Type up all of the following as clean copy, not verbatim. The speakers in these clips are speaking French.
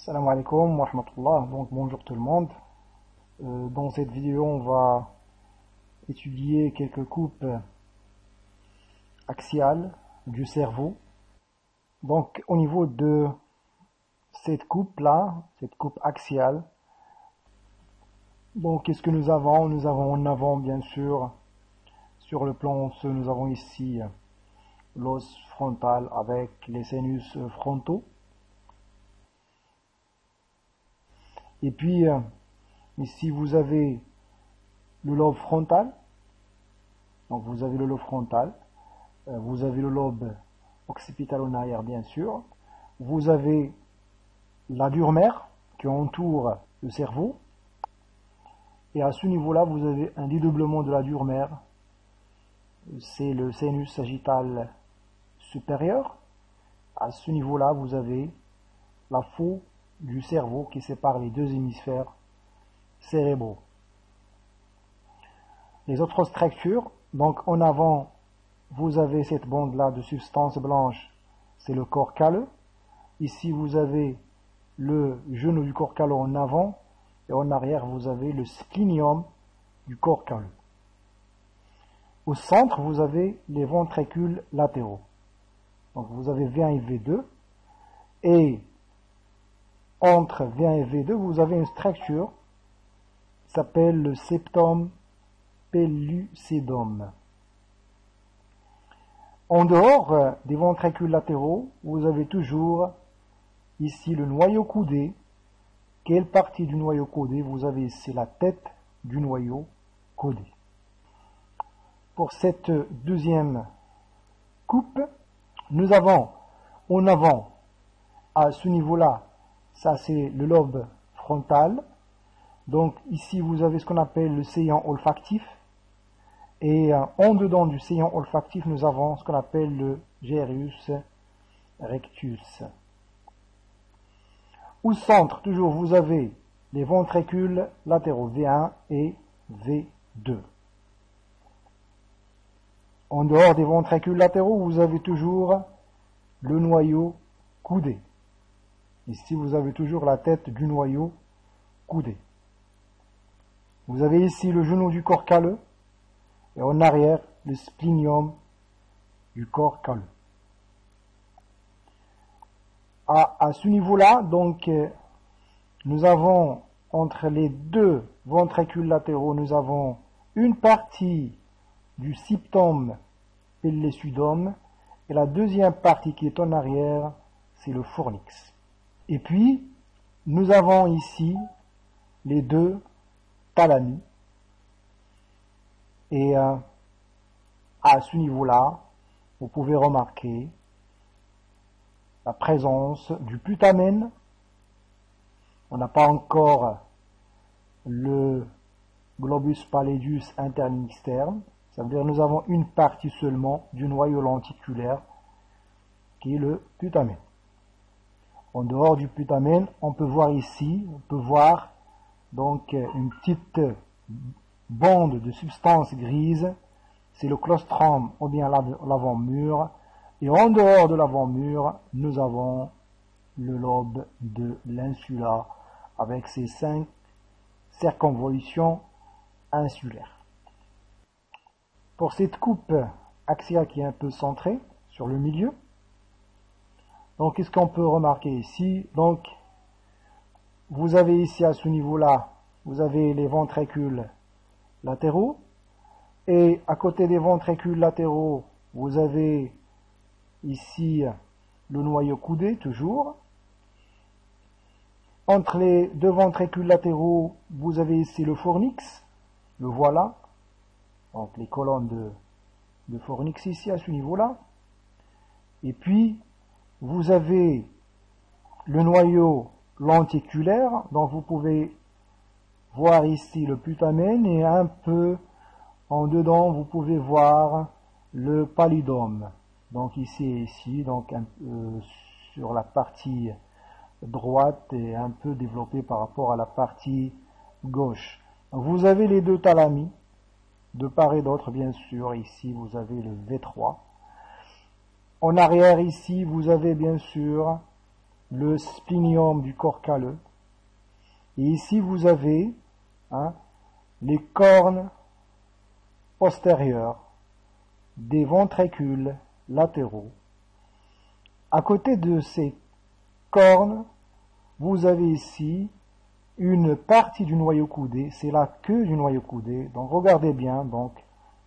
Salam alaikum wa rahmatullah. Donc bonjour tout le monde. Dans cette vidéo, on va étudier quelques coupes axiales du cerveau. Donc au niveau de cette coupe-là, cette coupe axiale, donc qu'est-ce que nous avons? Nous avons en avant bien sûr, sur le plan osseux, nous avons ici l'os frontal avec les sinus frontaux. Et puis, ici, vous avez le lobe frontal. Donc, vous avez le lobe frontal. Vous avez le lobe occipital en arrière, bien sûr. Vous avez la dure mère qui entoure le cerveau. Et à ce niveau-là, vous avez un dédoublement de la dure mère. C'est le sinus sagittal supérieur. À ce niveau-là, vous avez la faux du cerveau qui sépare les deux hémisphères cérébraux. Les autres structures, donc en avant, vous avez cette bande-là de substance blanche, c'est le corps calleux. Ici, vous avez le genou du corps calleux en avant, et en arrière, vous avez le splenium du corps calleux. Au centre, vous avez les ventricules latéraux. Donc, vous avez V1 et V2, et entre V1 et V2, vous avez une structure qui s'appelle le septum pellucidum. En dehors des ventricules latéraux, vous avez toujours ici le noyau caudé. Quelle partie du noyau caudé? Vous avez ici la tête du noyau caudé. Pour cette deuxième coupe, nous avons en avant, à ce niveau-là, ça c'est le lobe frontal. Donc ici vous avez ce qu'on appelle le séant olfactif. Et en dedans du séant olfactif, nous avons ce qu'on appelle le gyrus rectus. Au centre, toujours, vous avez les ventricules latéraux V1 et V2. En dehors des ventricules latéraux, vous avez toujours le noyau caudé. Ici, vous avez toujours la tête du noyau caudé. Vous avez ici le genou du corps calleux et en arrière, le splenium du corps calleux. À ce niveau-là, donc, nous avons entre les deux ventricules latéraux, nous avons une partie du septum pellucidum et la deuxième partie qui est en arrière, c'est le fornix. Et puis, nous avons ici les deux thalamus. Et à ce niveau-là, vous pouvez remarquer la présence du putamen. On n'a pas encore le globus pallidus interne externe. Ça veut dire que nous avons une partie seulement du noyau lenticulaire qui est le putamen. En dehors du putamen, on peut voir ici, donc une petite bande de substance grise, c'est le claustrum ou bien l'avant-mur, et en dehors de l'avant-mur, nous avons le lobe de l'insula avec ses 5 circonvolutions insulaires. Pour cette coupe axiale qui est un peu centrée sur le milieu, donc qu'est-ce qu'on peut remarquer ici? Donc vous avez ici à ce niveau-là, vous avez les ventricules latéraux, et à côté des ventricules latéraux, vous avez ici le noyau caudé, toujours. Entre les deux ventricules latéraux, vous avez ici le fornix, le voilà, donc les colonnes de fornix ici à ce niveau-là. Et puis, vous avez le noyau lenticulaire, donc vous pouvez voir ici le putamen et un peu en dedans vous pouvez voir le pallidum. Donc ici et ici, donc sur la partie droite et un peu développé par rapport à la partie gauche. Donc vous avez les deux thalamus, de part et d'autre bien sûr. Ici vous avez le V3. En arrière ici vous avez bien sûr le splenium du corps calleux. Et ici, vous avez les cornes postérieures des ventricules latéraux. À côté de ces cornes, vous avez ici une partie du noyau coudé, c'est la queue du noyau coudé. Donc regardez bien, donc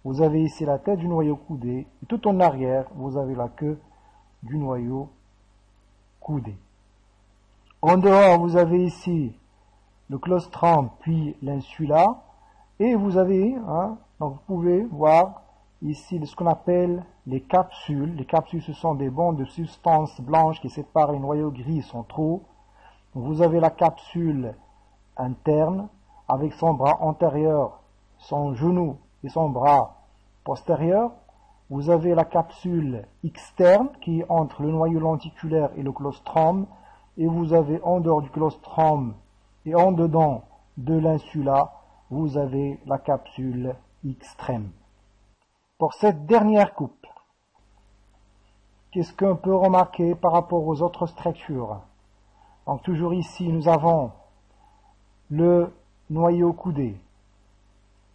vous avez ici la tête du noyau coudé, et tout en arrière, vous avez la queue du noyau coudé. En dehors, vous avez ici le claustrum puis l'insula, et vous avez, donc vous pouvez voir ici ce qu'on appelle les capsules. Les capsules, ce sont des bandes de substances blanches qui séparent les noyaux gris centraux. Vous avez la capsule interne avec son bras antérieur, son genou et son bras postérieur. Vous avez la capsule externe qui est entre le noyau lenticulaire et le claustrum, et vous avez en dehors du claustrum et en dedans de l'insula, vous avez la capsule extrême. Pour cette dernière coupe, qu'est-ce qu'on peut remarquer par rapport aux autres structures? Donc toujours ici, nous avons le noyau coudé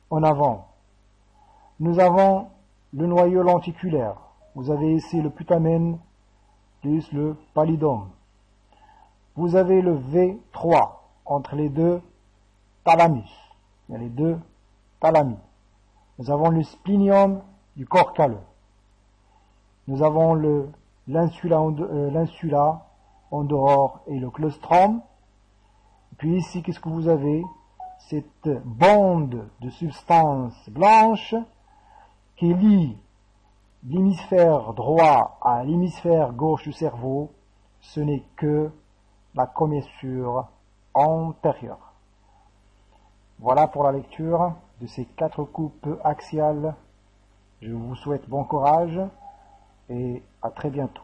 en avant. Nous avons le noyau lenticulaire. Vous avez ici le putamen plus le pallidum. Vous avez le V3 entre les deux thalamus. Il y a les deux thalamus. Nous avons le splenium du corps calleux. Nous avons l'insula en dehors et le claustrum. Puis ici, qu'est-ce que vous avez? Cette bande de substances blanches qui lie l'hémisphère droit à l'hémisphère gauche du cerveau. Ce n'est que la commissure antérieure. Voilà pour la lecture de ces 4 coupes axiales. Je vous souhaite bon courage et à très bientôt.